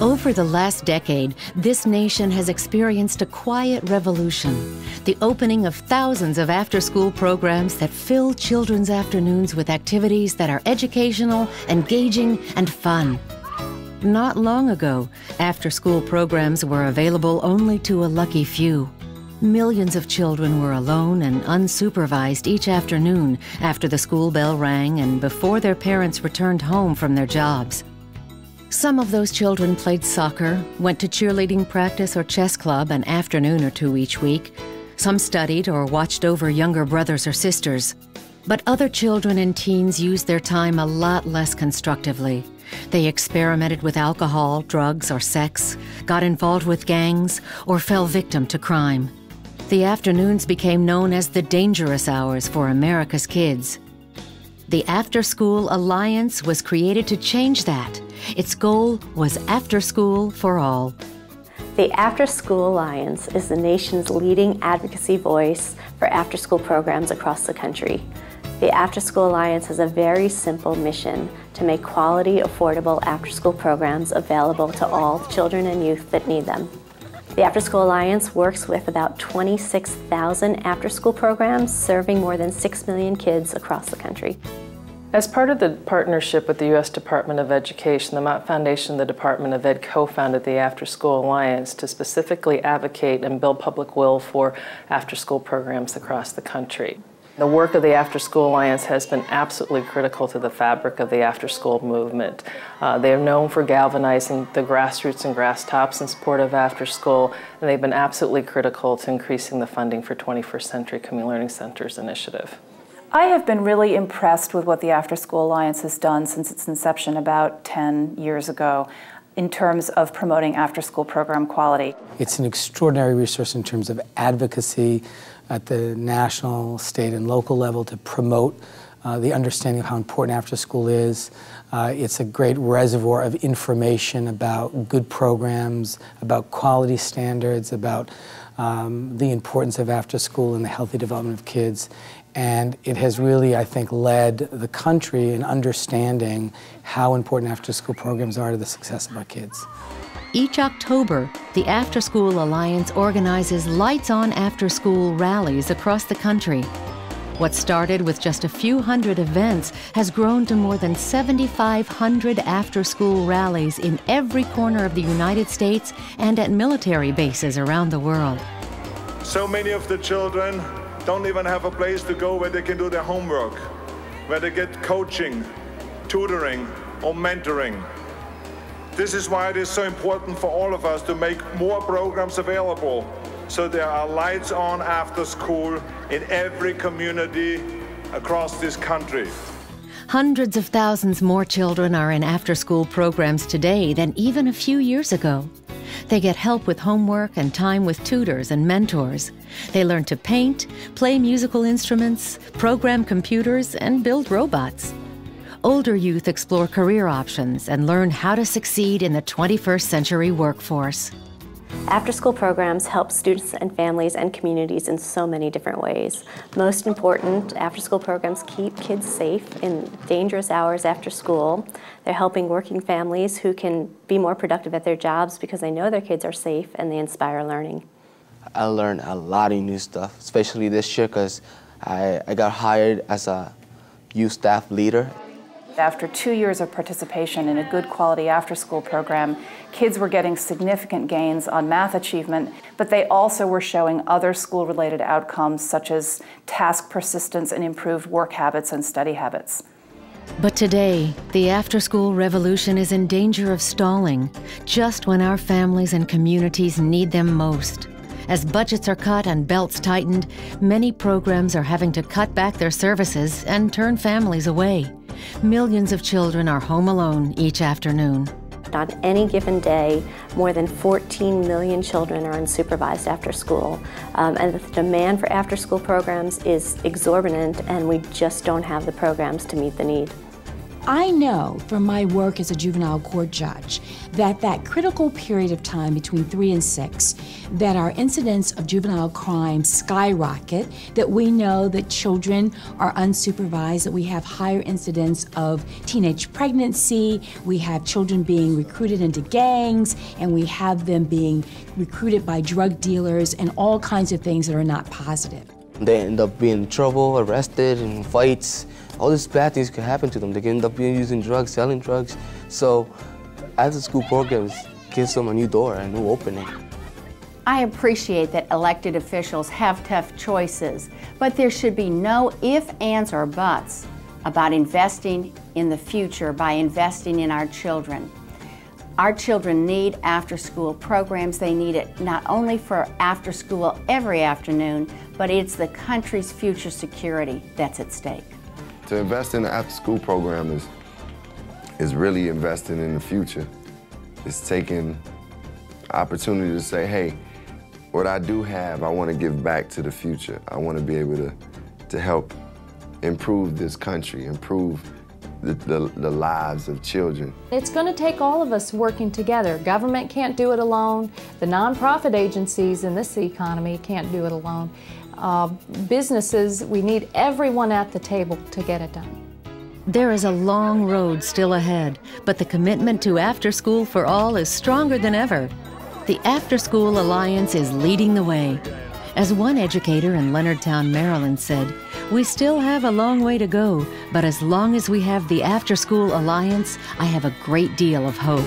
Over the last decade, this nation has experienced a quiet revolution, the opening of thousands of after-school programs that fill children's afternoons with activities that are educational, engaging, and fun. Not long ago, after-school programs were available only to a lucky few. Millions of children were alone and unsupervised each afternoon after the school bell rang and before their parents returned home from their jobs. Some of those children played soccer, went to cheerleading practice or chess club an afternoon or two each week. Some studied or watched over younger brothers or sisters. But other children and teens used their time a lot less constructively. They experimented with alcohol, drugs, or sex, got involved with gangs, or fell victim to crime. The afternoons became known as the dangerous hours for America's kids. The After School Alliance was created to change that. Its goal was after school for all. The After School Alliance is the nation's leading advocacy voice for after-school programs across the country. The After School Alliance has a very simple mission to make quality, affordable after-school programs available to all children and youth that need them. The After School Alliance works with about 26,000 after-school programs serving more than 6 million kids across the country. As part of the partnership with the U.S. Department of Education, the Mott Foundation and the Department of Ed co-founded the After School Alliance to specifically advocate and build public will for after-school programs across the country. The work of the After School Alliance has been absolutely critical to the fabric of the after-school movement. They are known for galvanizing the grassroots and grass tops in support of after school, and they've been absolutely critical to increasing the funding for 21st Century Community Learning Centers initiative. I have been really impressed with what the After School Alliance has done since its inception about 10 years ago in terms of promoting after-school program quality. It's an extraordinary resource in terms of advocacy at the national, state, and local level to promote the understanding of how important after school is. It's a great reservoir of information about good programs, about quality standards, about the importance of after school and the healthy development of kids. And it has really, I think, led the country in understanding how important after-school programs are to the success of our kids. Each October, the After School Alliance organizes lights-on after-school rallies across the country. What started with just a few hundred events has grown to more than 7,500 after-school rallies in every corner of the United States and at military bases around the world. So many of the children don't even have a place to go where they can do their homework, where they get coaching, tutoring, or mentoring. This is why it is so important for all of us to make more programs available, so there are lights on after school in every community across this country. Hundreds of thousands more children are in after-school programs today than even a few years ago. They get help with homework and time with tutors and mentors. They learn to paint, play musical instruments, program computers, and build robots. Older youth explore career options and learn how to succeed in the 21st century workforce. After-school programs help students and families and communities in so many different ways. Most important, after-school programs keep kids safe in dangerous hours after school. They're helping working families who can be more productive at their jobs because they know their kids are safe and they inspire learning. I learned a lot of new stuff, especially this year because I got hired as a youth staff leader. After 2 years of participation in a good quality after-school program, kids were getting significant gains on math achievement, but they also were showing other school-related outcomes such as task persistence and improved work habits and study habits. But today, the after-school revolution is in danger of stalling, just when our families and communities need them most. As budgets are cut and belts tightened, many programs are having to cut back their services and turn families away. Millions of children are home alone each afternoon. On any given day, more than 14 million children are unsupervised after school. And the demand for after-school programs is exorbitant, and we just don't have the programs to meet the need. I know from my work as a juvenile court judge that critical period of time between 3 and 6, that our incidence of juvenile crime skyrocket, that we know that children are unsupervised, that we have higher incidence of teenage pregnancy, we have children being recruited into gangs, and we have them being recruited by drug dealers and all kinds of things that are not positive. They end up being in trouble, arrested, in fights. All these bad things can happen to them. They can end up using drugs, selling drugs. So after-school programs gives them a new door, a new opening. I appreciate that elected officials have tough choices, but there should be no ifs, ands, or buts about investing in the future by investing in our children. Our children need after-school programs. They need it not only for after school every afternoon, but it's the country's future security that's at stake. To invest in the after-school program is really investing in the future. It's taking opportunity to say, hey, what I do have, I want to give back to the future. I want to be able to help improve this country, improve the lives of children. It's going to take all of us working together. Government can't do it alone. The nonprofit agencies in this economy can't do it alone. Businesses, we need everyone at the table to get it done. There is a long road still ahead, but the commitment to After School for All is stronger than ever. The After School Alliance is leading the way. As one educator in Leonardtown, Maryland said, "We still have a long way to go, but as long as we have the After School Alliance, I have a great deal of hope."